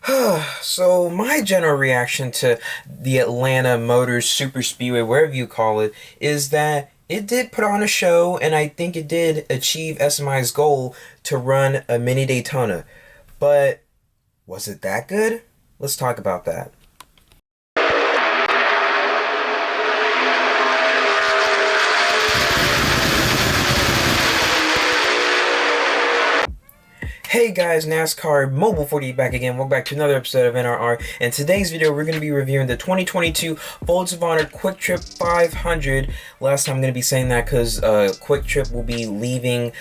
So my general reaction to the Atlanta Motors Super Speedway, wherever you call it, is that it did put on a show, and I think it did achieve SMI's goal to run a mini Daytona. But was it that good? Let's talk about that. Hey guys, NASCAR Mobile 48 back again. Welcome back to another episode of NRR. In today's video, we're going to be reviewing the 2022 Folds of Honor Quiktrip 500. Last time I'm going to be saying that because Quiktrip will be leaving,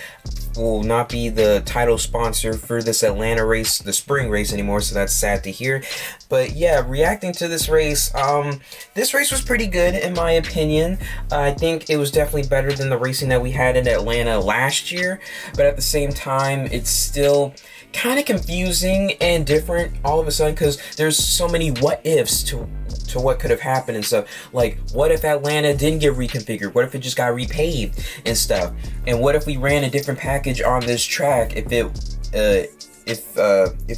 will not be the title sponsor for this Atlanta race, the spring race anymore, so that's sad to hear. But yeah, reacting to this race was pretty good in my opinion. I think it was definitely better than the racing that we had in Atlanta last year, but at the same time, it's still kind of confusing and different all of a sudden because there's so many what ifs to what could have happened and stuff. Like, what if Atlanta didn't get reconfigured? What if it just got repaved and stuff? And what if we ran a different package on this track if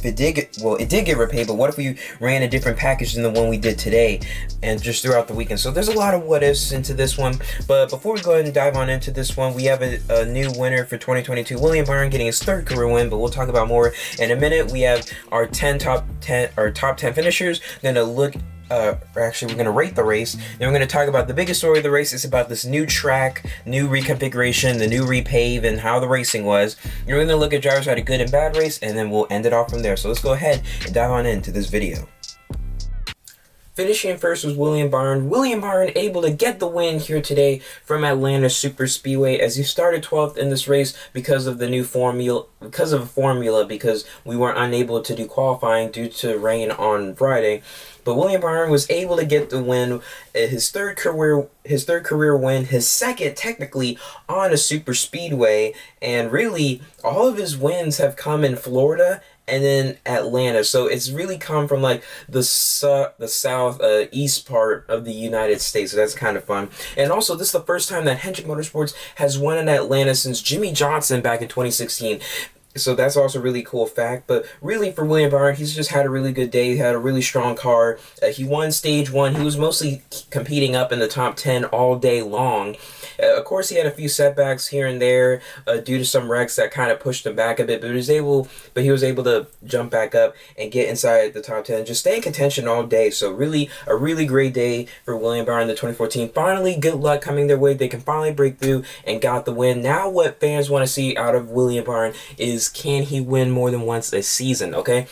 it did get, well, it did get repaved, but what if we ran a different package than the one we did today and just throughout the weekend? So there's a lot of what ifs into this one, but before we go ahead and dive on into this one, we have a new winner for 2022, William Byrne, getting his third career win, but we'll talk about more in a minute. We have our top 10 finishers. We're going to rate the race. Then we're going to talk about the biggest story of the race. It's about this new track, new reconfiguration, the new repave, and how the racing was. You're going to look at drivers who had a good and bad race, and then we'll end it off from there. So let's go ahead and dive on into this video. Finishing first was William Byrne. William Byrne able to get the win here today from Atlanta Super Speedway as he started 12th in this race because of the new formula, because we were unable to do qualifying due to rain on Friday. But William Byrne was able to get the win, his third career win, his second technically on a super speedway, and really all of his wins have come in Florida and then Atlanta. So it's really come from like the south east part of the United States. So that's kind of fun. And also, this is the first time that Hendrick Motorsports has won in Atlanta since Jimmy Johnson back in 2016. So that's also a really cool fact. But really, for William Byrne, he's just had a really good day. He had a really strong car. He won stage one. He was mostly competing up in the top 10 all day long. Of course, he had a few setbacks here and there due to some wrecks that kind of pushed him back a bit. But he was able to jump back up and get inside the top 10, just stay in contention all day. So really, a really great day for William Byrne in the 2014. Finally, good luck coming their way. They can finally break through and got the win. Now, what fans want to see out of William Byrne is, can he win more than once a season? Okay.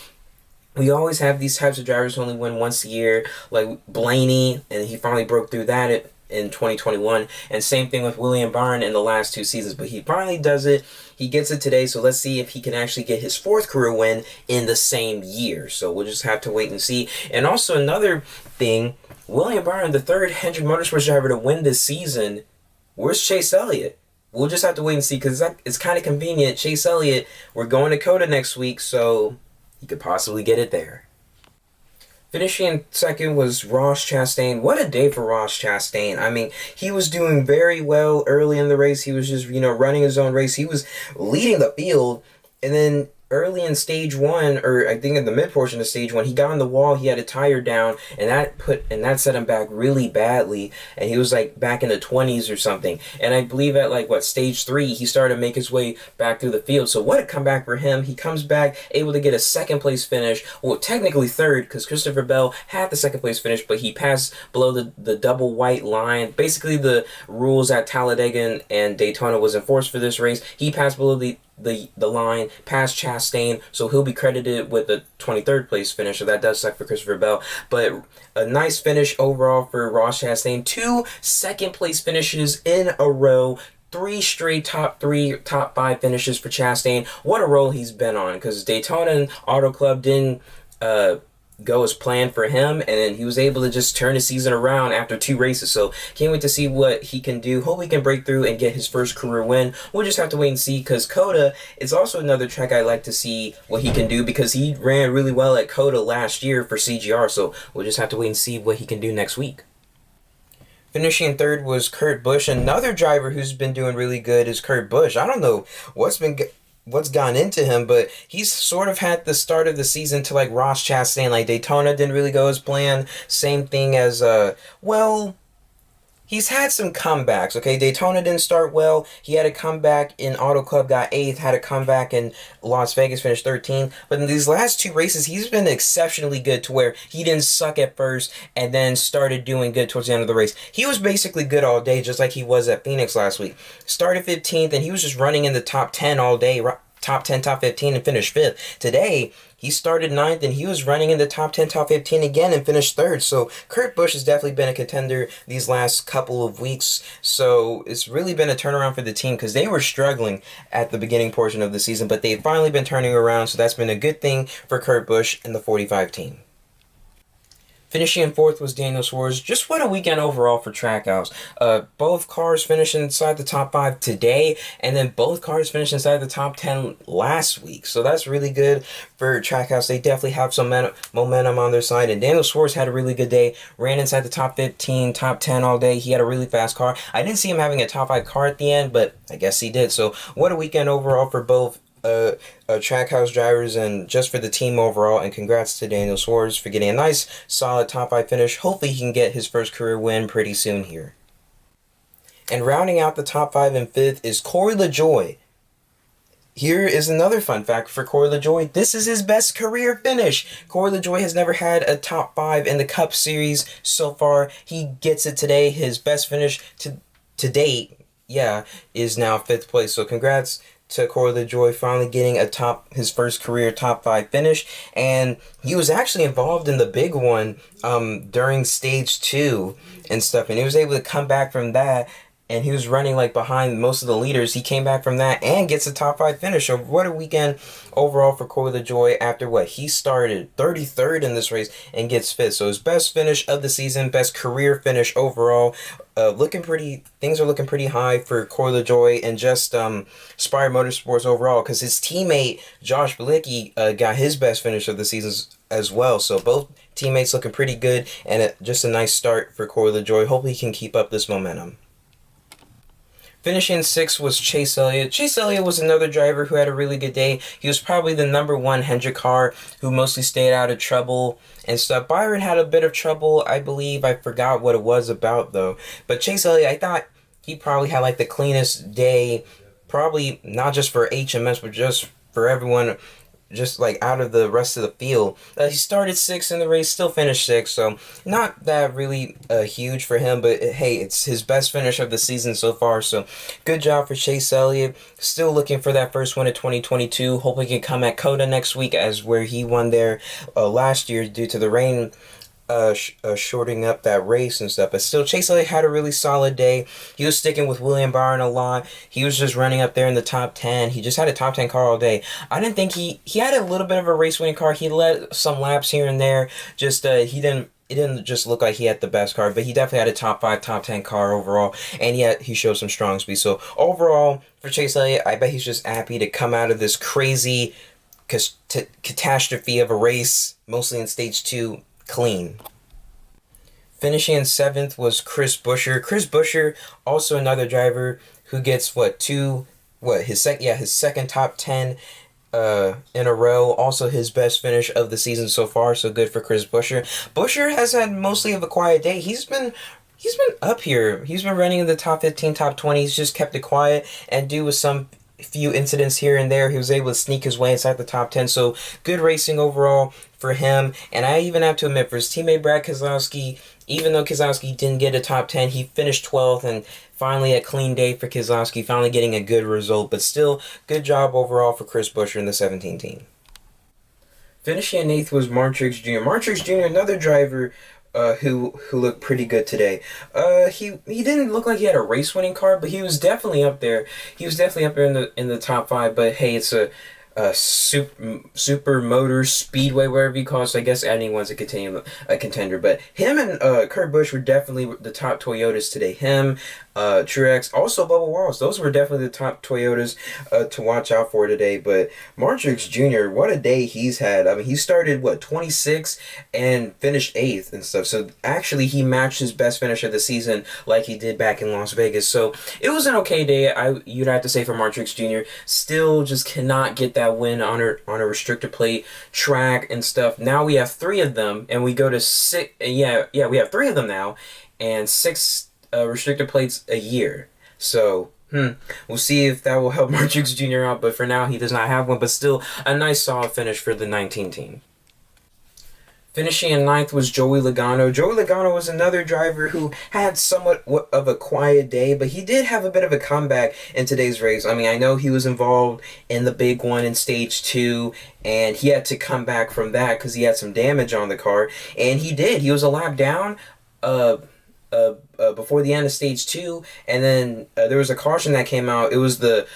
We always have these types of drivers who only win once a year, like Blaney, and he finally broke through that in 2021, and same thing with William Byrne in the last two seasons, but he finally does it. He gets it today, so let's see if he can actually get his fourth career win in the same year. So we'll just have to wait and see. And also another thing, William Byrne, the third Hendrick Motorsports driver to win this season. Where's Chase Elliott? We'll just have to wait and see, because it's kind of convenient. Chase Elliott, we're going to COTA next week, so he could possibly get it there. Finishing second was Ross Chastain. What a day for Ross Chastain. I mean, he was doing very well early in the race. He was just, running his own race. He was leading the field, and then early in stage one, or I think in the mid portion of stage one, he got on the wall. He had a tire down, and that set him back really badly. And he was like back in the 20s or something. And I believe at stage 3, he started to make his way back through the field. So what a comeback for him. He comes back able to get a second place finish. Well, technically third, because Christopher Bell had the second place finish, but he passed below the double white line. Basically, the rules at Talladega and Daytona was enforced for this race. He passed below the line past Chastain, so he'll be credited with the 23rd place finish, so that does suck for Christopher Bell. But a nice finish overall for Ross Chastain. 2 second place finishes in a row. 3 straight top 5 finishes for Chastain. What a roll he's been on, because Daytona and Auto Club didn't go as planned for him, and then he was able to just turn the season around after 2 races. So can't wait to see what he can do. Hope he can break through and get his first career win. We'll just have to wait and see, because COTA is also another track I like to see what he can do, because he ran really well at COTA last year for CGR. So we'll just have to wait and see what he can do next week. Finishing third was Kurt Busch. Another driver who's been doing really good is Kurt Busch. I don't know what's been what's gone into him, but he's sort of had the start of the season to like Ross Chastain. Like Daytona didn't really go as planned. Same thing as well, he's had some comebacks, okay? Daytona didn't start well. He had a comeback in Auto Club, got 8th, had a comeback in Las Vegas, finished 13th. But in these last 2 races, he's been exceptionally good to where he didn't suck at first and then started doing good towards the end of the race. He was basically good all day, just like he was at Phoenix last week. Started 15th, and he was just running in the top 10 all day, top 10, top 15, and finished 5th. Today, he started 9th, and he was running in the top 10, top 15 again, and finished 3rd. So Kurt Busch has definitely been a contender these last couple of weeks. So it's really been a turnaround for the team because they were struggling at the beginning portion of the season, but they've finally been turning around. So that's been a good thing for Kurt Busch and the 45 team. Finishing in 4th was Daniel Suarez. Just what a weekend overall for Trackhouse. Both cars finished inside the top 5 today, and then both cars finished inside the top 10 last week. So that's really good for Trackhouse. They definitely have some momentum on their side, and Daniel Suarez had a really good day. Ran inside the top 15, top 10 all day. He had a really fast car. I didn't see him having a top 5 car at the end, but I guess he did. So what a weekend overall for both Trackhouse drivers and just for the team overall, and congrats to Daniel Suarez for getting a nice solid top 5 finish. Hopefully he can get his first career win pretty soon here. And rounding out the top 5 and 5th is Corey Lejoy. Here is another fun fact for Corey Lejoy. This is his best career finish. Corey Lejoy has never had a top 5 in the Cup Series so far. He gets it today. His best finish to date, is now 5th place. So congrats to Corey Lejoy finally getting his first career top 5 finish, and he was actually involved in the big one during stage 2 and stuff, and he was able to come back from that, and he was running like behind most of the leaders. He came back from that and gets a top 5 finish. So what a weekend overall for Corey Lejoy after what he started 33rd in this race and gets 5th. So his best finish of the season, best career finish overall. Things are looking pretty high for Corey Lejoy and just Spire Motorsports overall, because his teammate Josh Belicky got his best finish of the season as well. So both teammates looking pretty good, and just a nice start for Corey Lejoy. Hopefully he can keep up this momentum. Finishing 6th was Chase Elliott. Chase Elliott was another driver who had a really good day. He was probably the number 1 Hendrick car who mostly stayed out of trouble and stuff. Byrne had a bit of trouble, I believe. I forgot what it was about, though. But Chase Elliott, I thought he probably had like the cleanest day, probably not just for HMS, but just for everyone, just like out of the rest of the field. He started 6th in the race, still finished 6th, so not that really huge for him, but hey, it's his best finish of the season so far, so good job for Chase Elliott. Still looking for that first win of 2022. Hope he can come at Coda next week, as where he won there last year due to the rain shorting up that race and stuff. But still, Chase Elliott had a really solid day. He was sticking with William Byrne a lot. He was just running up there in the top 10. He just had a top 10 car all day. I didn't think he had a little bit of a race winning car. He led some laps here and there. Just it didn't just look like he had the best car, but he definitely had a top 5, top 10 car overall, and yet he showed some strong speed. So overall, for Chase Elliott, I bet he's just happy to come out of this crazy catastrophe of a race, mostly in stage 2, clean. Finishing in 7th was Chris Buescher. Chris Buescher, also another driver who gets his second top 10 in a row. Also his best finish of the season so far, so good for Chris Buescher. Buescher has had mostly of a quiet day. He's been up here. He's been running in the top 15, top 20. He's just kept it quiet, and due with some few incidents here and there, he was able to sneak his way inside the top 10. So good racing overall for him. And I even have to admit, for his teammate Brad Keselowski, even though Keselowski didn't get a top 10, he finished 12th, and finally a clean day for Keselowski, finally getting a good result. But still, good job overall for Chris Buescher in the 17 team. Finishing in 8th was Martrix Jr. Martrix Jr., another driver who looked pretty good today. He didn't look like he had a race winning car, but he was definitely up there. He was definitely up there in the top 5. But hey, it's a super motor speedway, whatever you call it. So I guess anyone's a contender. But him and Kurt Busch were definitely the top Toyotas today. Him, Truex, also Bubba Wallace. Those were definitely the top Toyotas to watch out for today. But Martrix Jr., what a day he's had. I mean, he started, 26 and finished 8th and stuff. So actually, he matched his best finish of the season like he did back in Las Vegas. So it was an okay day, you'd have to say, for Martrix Jr. Still just cannot get that win on a restrictor plate track and stuff. Now we have 3 of them, and we go to 6. Yeah, we have 3 of them now, and 6 restrictor plates a year. So we'll see if that will help Martrix Jr. out, but for now he does not have one. But still, a nice solid finish for the 19 team. Finishing in 9th was Joey Logano. Joey Logano was another driver who had somewhat of a quiet day, but he did have a bit of a comeback in today's race. I mean, I know he was involved in the big one in stage 2, and he had to come back from that because he had some damage on the car, and he did. He was a lap down before the end of stage 2, and then there was a caution that came out. It was the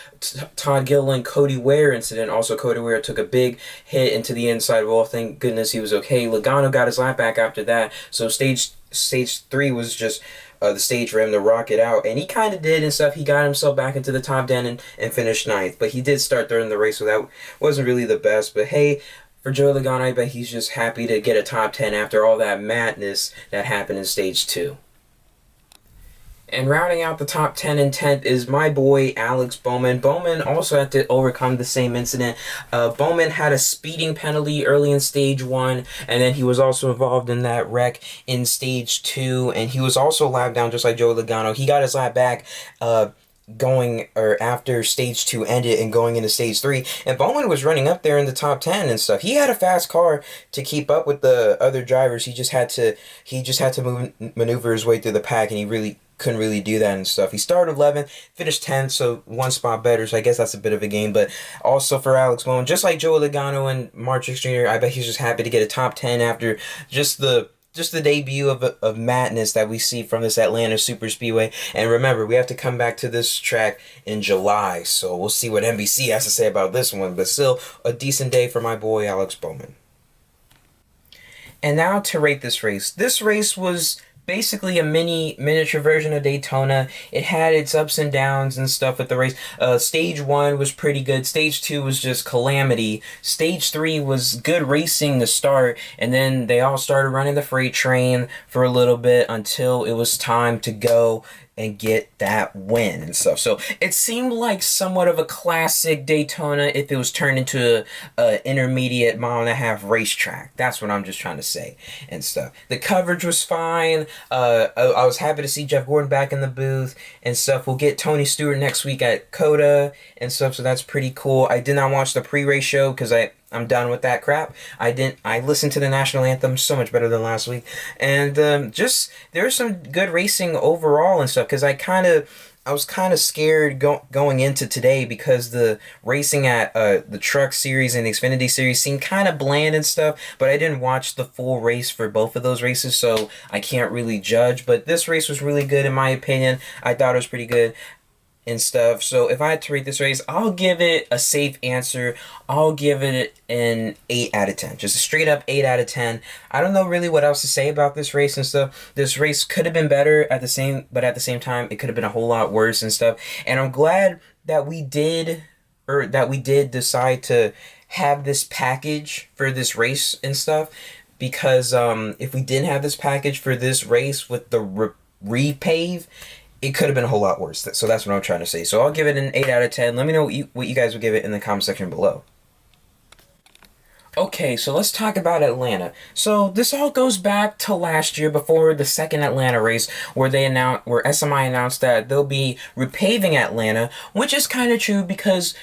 Todd Gilliland Cody Ware incident. Also, Cody Ware took a big hit into the inside wall. Thank goodness he was okay. Logano got his lap back after that, so stage 3 was just the stage for him to rock it out, and he kind of did and stuff. He got himself back into the top 10 and finished 9th, but he did start third in the race, so that wasn't really the best. But hey, for Joey Logano, I bet he's just happy to get a top 10 after all that madness that happened in stage 2. And rounding out the top 10 and 10th is my boy Alex Bowman. Bowman also had to overcome the same incident. Bowman had a speeding penalty early in stage 1, and then he was also involved in that wreck in stage 2, and he was also lapped down just like Joey Logano. He got his lap back after stage 2 ended and going into stage 3, and Bowman was running up there in the top 10 and stuff. He had a fast car to keep up with the other drivers. He just had to maneuver his way through the pack, and he really couldn't really do that and stuff. He started 11th, finished 10th, so 1 spot better, so I guess that's a bit of a game. But also for Alex Bowman, just like Joey Logano and Martrix Jr., I bet he's just happy to get a top 10 after just the debut of madness that we see from this Atlanta Super Speedway. And remember, we have to come back to this track in July, so we'll see what NBC has to say about this one. But still, a decent day for my boy Alex Bowman. And now to rate this race. This race was basically a miniature version of Daytona. It had its ups and downs and stuff with the race. Stage 1 was pretty good. Stage 2 was just calamity. Stage 3 was good racing to start, and then they all started running the freight train for a little bit until it was time to go and get that win and stuff. So it seemed like somewhat of a classic Daytona if it was turned into a intermediate 1.5 mile racetrack. That's what I'm just trying to say and stuff. The coverage was fine. I was happy to see Jeff Gordon back in the booth and stuff. We'll get Tony Stewart next week at COTA and stuff, so that's pretty cool. I did not watch the pre-race show because I'm done with that crap. I listened to the national anthem so much better than last week, and just there's some good racing overall and stuff. Because I was kind of scared going into today because the racing at the Truck Series and the Xfinity Series seemed kind of bland and stuff. But I didn't watch the full race for both of those races, so I can't really judge. But this race was really good in my opinion. I thought it was pretty good and stuff. So if I had to rate this race, I'll give it a safe answer. I'll give it an 8 out of 10. Just a straight up 8 out of 10. I don't know really what else to say about this race and stuff. This race could have been better but at the same time, it could have been a whole lot worse and stuff. And I'm glad that we did decide to have this package for this race and stuff, because if we didn't have this package for this race with the repave, it could have been a whole lot worse. So that's what I'm trying to say. So I'll give it an 8 out of 10. Let me know what you guys would give it in the comment section below. Okay, so let's talk about Atlanta. So this all goes back to last year before the second Atlanta race, where SMI announced that they'll be repaving Atlanta, which is kind of true because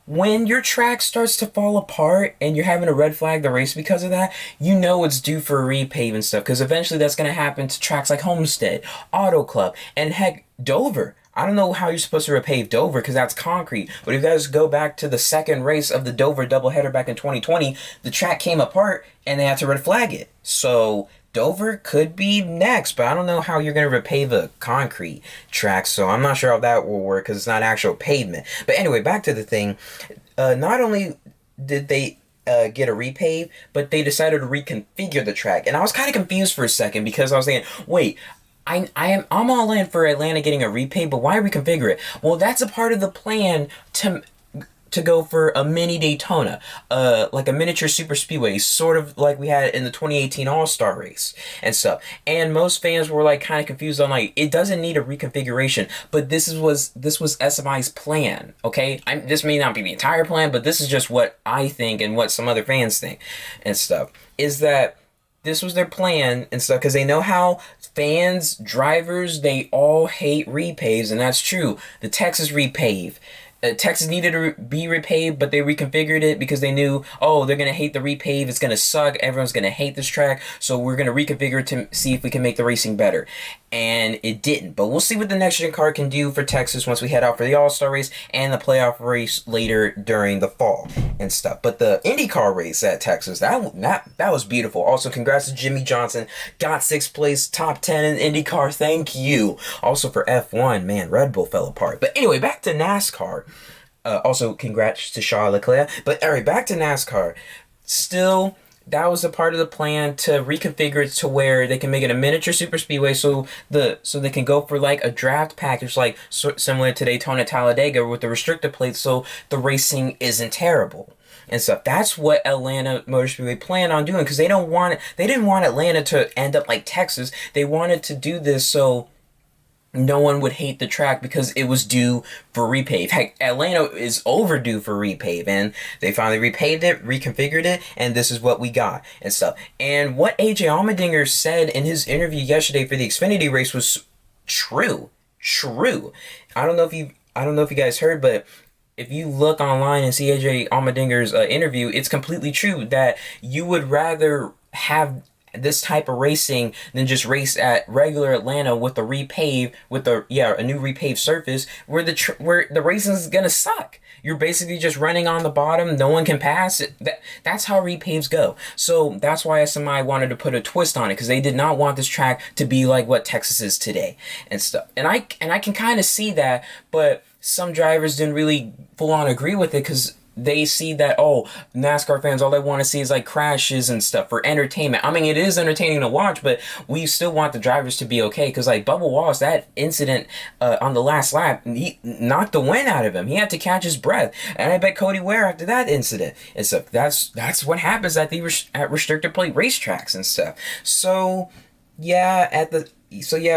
when your track starts to fall apart and you're having to red flag the race because of that, you know it's due for a repave and stuff, because eventually that's going to happen to tracks like Homestead, Auto Club, and heck, Dover. I don't know how you're supposed to repave Dover because that's concrete, but if you guys go back to the second race of the Dover doubleheader back in 2020, the track came apart and they had to red flag it. So Dover could be next, but I don't know how you're going to repave a concrete track, so I'm not sure how that will work because it's not actual pavement. But anyway, back to the thing. Not only did they get a repave, but they decided to reconfigure the track. And I was kind of confused for a second because I was thinking, wait, I'm all in for Atlanta getting a repay, but why reconfigure it? Well, that's a part of the plan to go for a mini Daytona, like a miniature super speedway, sort of like we had in the 2018 All-Star race and stuff. And most fans were like kind of confused on like it doesn't need a reconfiguration, but this was SMI's plan. Okay, this may not be the entire plan, but this is just what I think and what some other fans think and stuff. Is that this was their plan and stuff because they know how fans, drivers, they all hate repaves, and that's true. The Texas repave. Texas needed to be repaved, but they reconfigured it because they knew, oh, they're going to hate the repave. It's going to suck. Everyone's going to hate this track. So we're going to reconfigure it to see if we can make the racing better. And it didn't. But we'll see what the next gen car can do for Texas once we head out for the All-Star race and the playoff race later during the fall and stuff. But the IndyCar race at Texas, that was beautiful. Also, congrats to Jimmy Johnson. Got 6th place, top 10 in IndyCar. Thank you. Also for F1, man, Red Bull fell apart. But anyway, back to NASCAR. Also, congrats to Charles Leclerc. But all right, back to NASCAR. Still, that was a part of the plan to reconfigure it to where they can make it a miniature super speedway, so they can go for like a draft package, like similar to Daytona Talladega with the restrictor plates, so the racing isn't terrible and stuff. That's what Atlanta Motor Speedway planned on doing because they didn't want Atlanta to end up like Texas. They wanted to do this so no one would hate the track because it was due for repave. Heck, Atlanta is overdue for repave, and they finally repaved it, reconfigured it, and this is what we got and stuff. And what AJ Allmendinger said in his interview yesterday for the Xfinity race was true. I don't know if you guys heard, but if you look online and see AJ Allmendinger's interview, it's completely true that you would rather have this type of racing than just race at regular Atlanta with a repave, a new repaved surface where the racing is gonna suck. You're basically just running on the bottom. No one can pass it. That's how repaves go. So that's why SMI wanted to put a twist on it because they did not want this track to be like what Texas is today and stuff. And I can kind of see that, but some drivers didn't really full on agree with it because they see that, oh, NASCAR fans, all they want to see is like crashes and stuff for entertainment. I mean, it is entertaining to watch, but we still want the drivers to be okay because like Bubba Wallace, that incident on the last lap, he knocked the wind out of him. He had to catch his breath. And I bet Cody Ware after that incident and stuff. That's what happens at at restrictor plate racetracks and stuff. So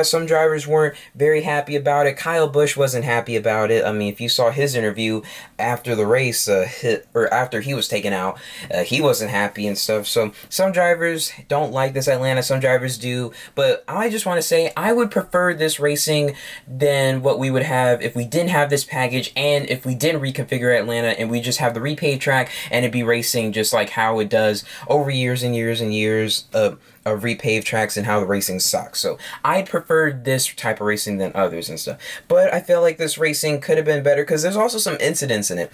some drivers weren't very happy about it. Kyle Busch wasn't happy about it. I mean, if you saw his interview after the race, or after he was taken out, he wasn't happy and stuff. So some drivers don't like this Atlanta, some drivers do. But I just want to say I would prefer this racing than what we would have if we didn't have this package and if we didn't reconfigure Atlanta and we just have the repave track and it'd be racing just like how it does over years and years and years of repaved tracks and how the racing sucks. So I prefer this type of racing than others and stuff. But I feel like this racing could have been better because there's also some incidents in it.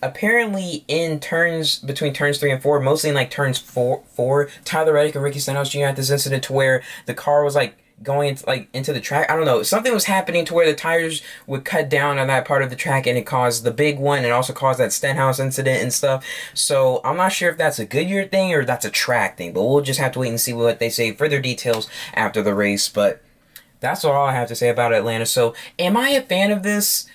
Apparently in between turns 3 and 4, mostly in like turns 4, Tyler Reddick and Ricky Stenhouse Jr. had this incident to where the car was like going into the track. I don't know. Something was happening to where the tires would cut down on that part of the track and it caused the big one and also caused that Stenhouse incident and stuff. So I'm not sure if that's a Goodyear thing or that's a track thing, but we'll just have to wait and see what they say. Further details after the race, but that's all I have to say about Atlanta. So am I a fan of this?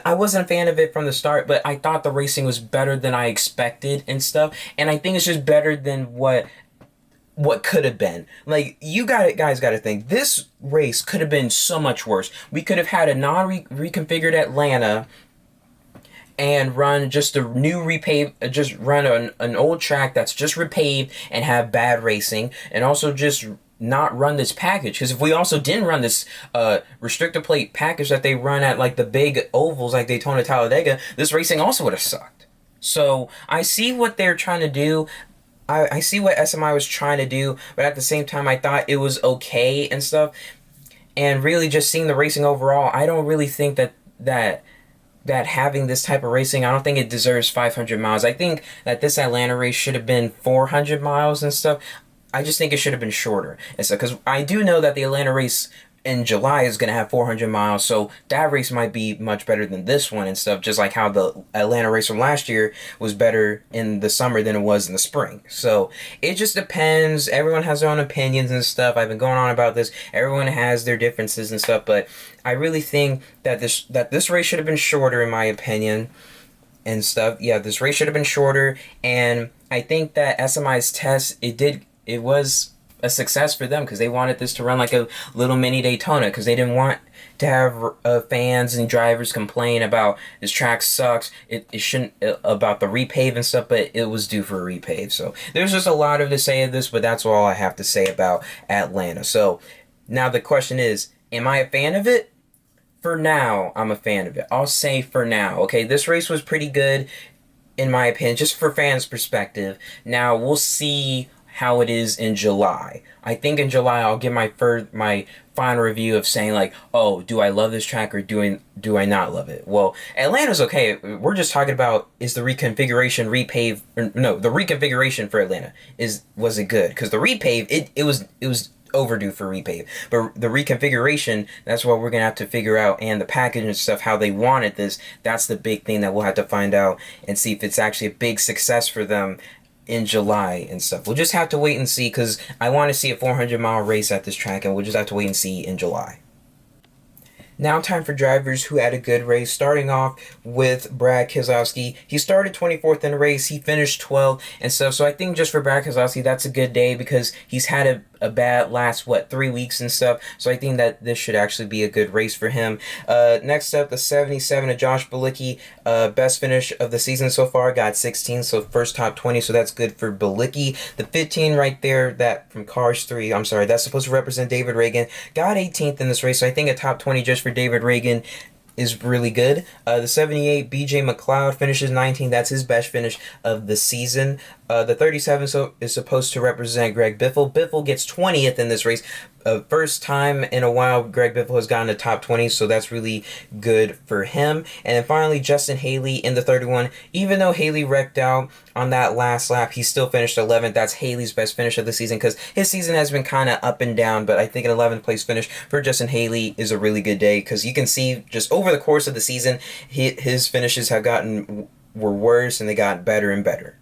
I wasn't a fan of it from the start, but I thought the racing was better than I expected and stuff. And I think it's just better than what could have been. Like, guys got to think, this race could have been so much worse. We could have had a non-reconfigured Atlanta and run just a new repave, just run an old track that's just repaved and have bad racing, and also just not run this package. Because if we also didn't run this restrictor plate package that they run at like the big ovals like Daytona Talladega, this racing also would have sucked. So I see what they're trying to do. I see what SMI was trying to do, but at the same time, I thought it was okay and stuff. And really just seeing the racing overall, I don't really think that having this type of racing, I don't think it deserves 500 miles. I think that this Atlanta race should have been 400 miles and stuff. I just think it should have been shorter and stuff, because I do know that the Atlanta race in July is going to have 400 miles, so that race might be much better than this one and stuff, just like how the Atlanta race from last year was better in the summer than it was in the spring. So it just depends. Everyone has their own opinions and stuff. I've been going on about this. Everyone has their differences and stuff, but I really think that this race should have been shorter, in my opinion, and stuff. Yeah, this race should have been shorter, and I think that SMI's test, it was a success for them because they wanted this to run like a little mini Daytona, because they didn't want to have fans and drivers complain about this track sucks. It shouldn't, about the repave and stuff, but it was due for a repave. So there's just a lot of to say of this, but that's all I have to say about Atlanta. So now the question is, am I a fan of it? For now, I'm a fan of it. I'll say for now. Okay, this race was pretty good, in my opinion, just for fans' perspective. Now we'll see how it is in July. I think in July I'll give my final review of saying like, oh, do I love this track or do I not love it? Well, Atlanta's okay. We're just talking about, is the reconfiguration the reconfiguration for Atlanta was it good? Because the repave, it was overdue for repave, but the reconfiguration, that's what we're gonna have to figure out, and the package and stuff, how they wanted this, that's the big thing that we'll have to find out and see if it's actually a big success for them in July and stuff. We'll just have to wait and see, because I want to see a 400-mile race at this track, and we'll just have to wait and see in July. Now time for drivers who had a good race, starting off with Brad Keselowski. He started 24th in the race, he finished 12th and stuff, so I think just for Brad Keselowski, that's a good day, because he's had a bad last 3 weeks and stuff, so I think that this should actually be a good race for him. Next up, the 77 of Josh Belicky, best finish of the season so far, got 16, so first top 20, so that's good for Belicky. The 15 right there, that from Cars 3, I'm sorry, that's supposed to represent David Ragan, got 18th in this race, so I think a top 20 just for David Ragan is really good. The 78 BJ McLeod finishes 19. That's his best finish of the season. The 37 is supposed to represent Greg Biffle. Biffle gets 20th in this race. First time in a while Greg Biffle has gotten to top 20, so that's really good for him. And then finally, Justin Haley in the 31. Even though Haley wrecked out on that last lap, he still finished 11th. That's Haley's best finish of the season, because his season has been kind of up and down, but I think an 11th place finish for Justin Haley is a really good day, because you can see just over the course of the season, his finishes were worse, and they got better and better.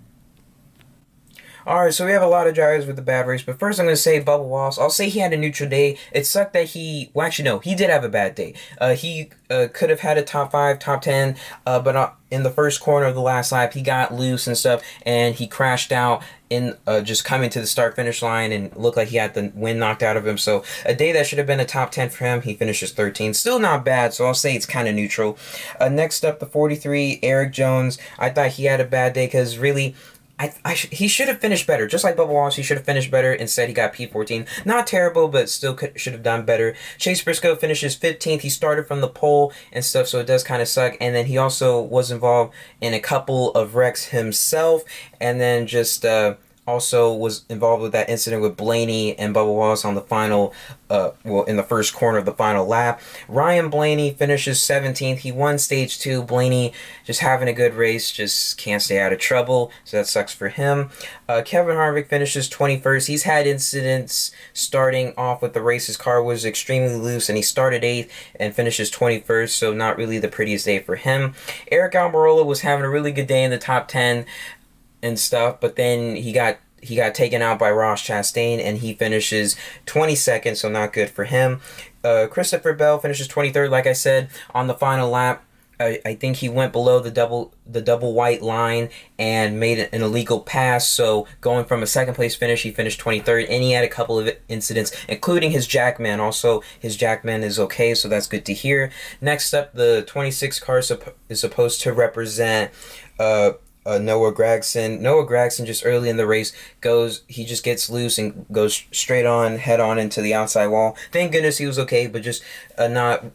Alright, so we have a lot of drivers with the bad race, but first I'm going to say Bubba Wallace. I'll say he had a neutral day. It sucked that he did have a bad day. He could have had a top 5, top 10, but in the first corner of the last lap, he got loose and stuff, and he crashed out in just coming to the start-finish line, and looked like he had the wind knocked out of him. So a day that should have been a top 10 for him, he finishes 13th. Still not bad, so I'll say it's kind of neutral. Next up, the 43, Eric Jones. I thought he had a bad day, because really, he should have finished better. Just like Bubba Wallace, he should have finished better. Instead, he got P14. Not terrible, but still should have done better. Chase Briscoe finishes 15th. He started from the pole and stuff, so it does kind of suck. And then he also was involved in a couple of wrecks himself. And then just also was involved with that incident with Blaney and Bubba Wallace on the final, in the first corner of the final lap. Ryan Blaney finishes 17th. He won stage 2. Blaney just having a good race, just can't stay out of trouble, so that sucks for him. Kevin Harvick finishes 21st. He's had incidents starting off with the race. His car was extremely loose, and he started 8th and finishes 21st, so not really the prettiest day for him. Eric Almirola was having a really good day in the top 10 and stuff, but then he got taken out by Ross Chastain, and he finishes 22nd, so not good for him. Christopher Bell finishes 23rd, like I said, on the final lap. I think he went below the double white line and made an illegal pass, so going from a second place finish, he finished 23rd, and he had a couple of incidents, including his jackman. Also, his jackman is okay, so that's good to hear. Next up, the 26 car is supposed to represent Noah Gragson. Noah Gragson, just early in the race, he just gets loose and goes head on into the outside wall. Thank goodness he was okay, but just not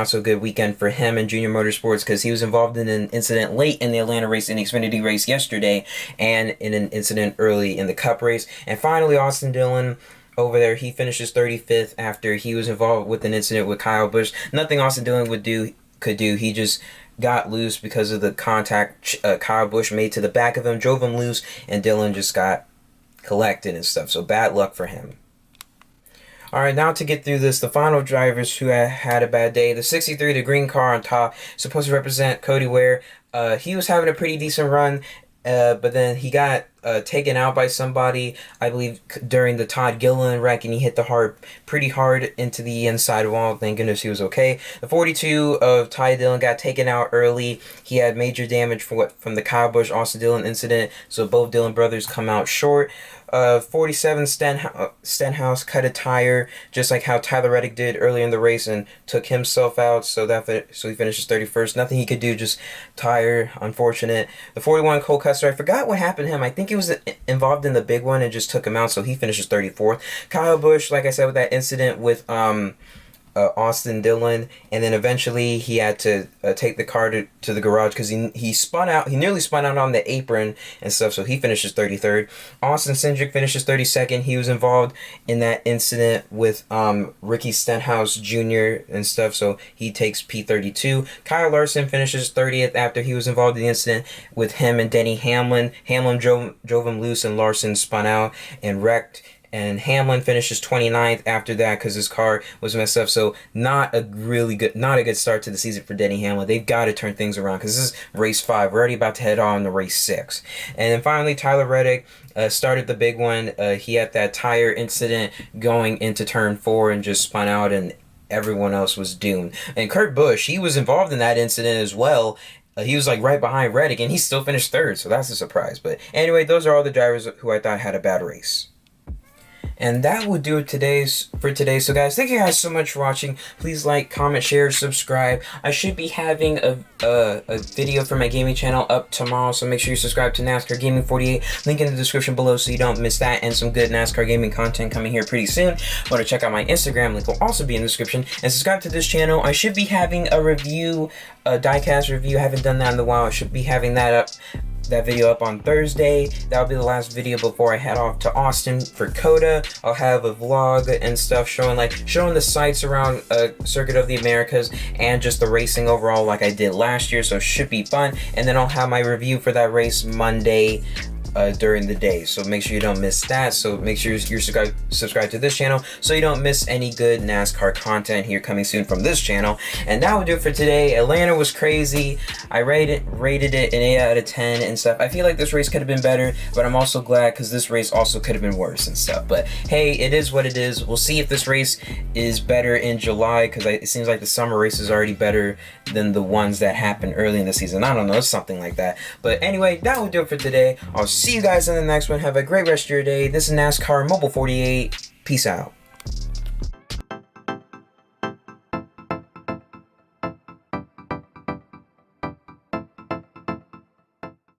so good weekend for him in Junior Motorsports, because he was involved in an incident late in the Atlanta race, in the Xfinity race yesterday, and in an incident early in the Cup race. And finally, Austin Dillon over there, he finishes 35th after he was involved with an incident with Kyle Busch. Nothing Austin Dillon could do. He just got loose because of the contact Kyle Busch made to the back of him, drove him loose, and Dillon just got collected and stuff. So bad luck for him. All right, now to get through this, the final drivers who had a bad day. The 63, the green car on top, supposed to represent Cody Ware. He was having a pretty decent run, but then he got taken out by somebody, I believe, during the Todd Gilliland wreck, and he hit pretty hard into the inside wall. Thank goodness he was okay. The 42 of Ty Dillon got taken out early. He had major damage from the Kyle Busch Austin Dillon incident, so both Dillon brothers come out short. 47 Stenhouse cut a tire, just like how Tyler Reddick did earlier in the race, and took himself out. So he finishes 31st. Nothing he could do, just tire. Unfortunate. The 41 Cole Custer, I forgot what happened to him. I think he was involved in the big one and just took him out. So he finishes 34th. Kyle Busch, like I said, with that incident with Austin Dillon, and then eventually he had to take the car to the garage because he spun out. He nearly spun out on the apron and stuff, so he finishes 33rd. Austin Cindric finishes 32nd. He was involved in that incident with Ricky Stenhouse Jr. and stuff, so he takes P32. Kyle Larson finishes 30th after he was involved in the incident with him and Denny Hamlin. Hamlin drove him loose, and Larson spun out and wrecked. And Hamlin finishes 29th after that because his car was messed up. So not a good start to the season for Denny Hamlin. They've got to turn things around because this is race 5. We're already about to head on to race 6. And then finally, Tyler Reddick started the big one. He had that tire incident going into turn 4 and just spun out, and everyone else was doomed. And Kurt Busch, he was involved in that incident as well. He was like right behind Reddick, and he still finished 3rd. So that's a surprise. But anyway, those are all the drivers who I thought had a bad race. And that will do it for today. So guys, thank you guys so much for watching. Please like, comment, share, subscribe. I should be having a video for my gaming channel up tomorrow, so make sure you subscribe to NASCAR Gaming 48. Link in the description below so you don't miss that, and some good NASCAR gaming content coming here pretty soon. Want to check out my Instagram, link will also be in the description. And subscribe to this channel. I should be having a review, a diecast review. I haven't done that in a while. I should be having that video up on Thursday. That'll be the last video before I head off to Austin for COTA. I'll have a vlog and stuff showing the sights around Circuit of the Americas and just the racing overall like I did last year, so it should be fun. And then I'll have my review for that race Monday during the day, so make sure you don't miss that. So make sure you're subscribed to this channel so you don't miss any good NASCAR content here coming soon from this channel. And that will do it for today. Atlanta was crazy. I rated it an 8 out of 10 and stuff. I feel like this race could have been better, but I'm also glad because this race also could have been worse and stuff. But hey, it is what it is. We'll see if this race is better in July, because it seems like the summer race is already better than the ones that happened early in the season. I don't know, something like that. But anyway, that will do it for today. I'll see you guys in the next one. Have a great rest of your day. This is NASCAR Mobile 48. Peace out.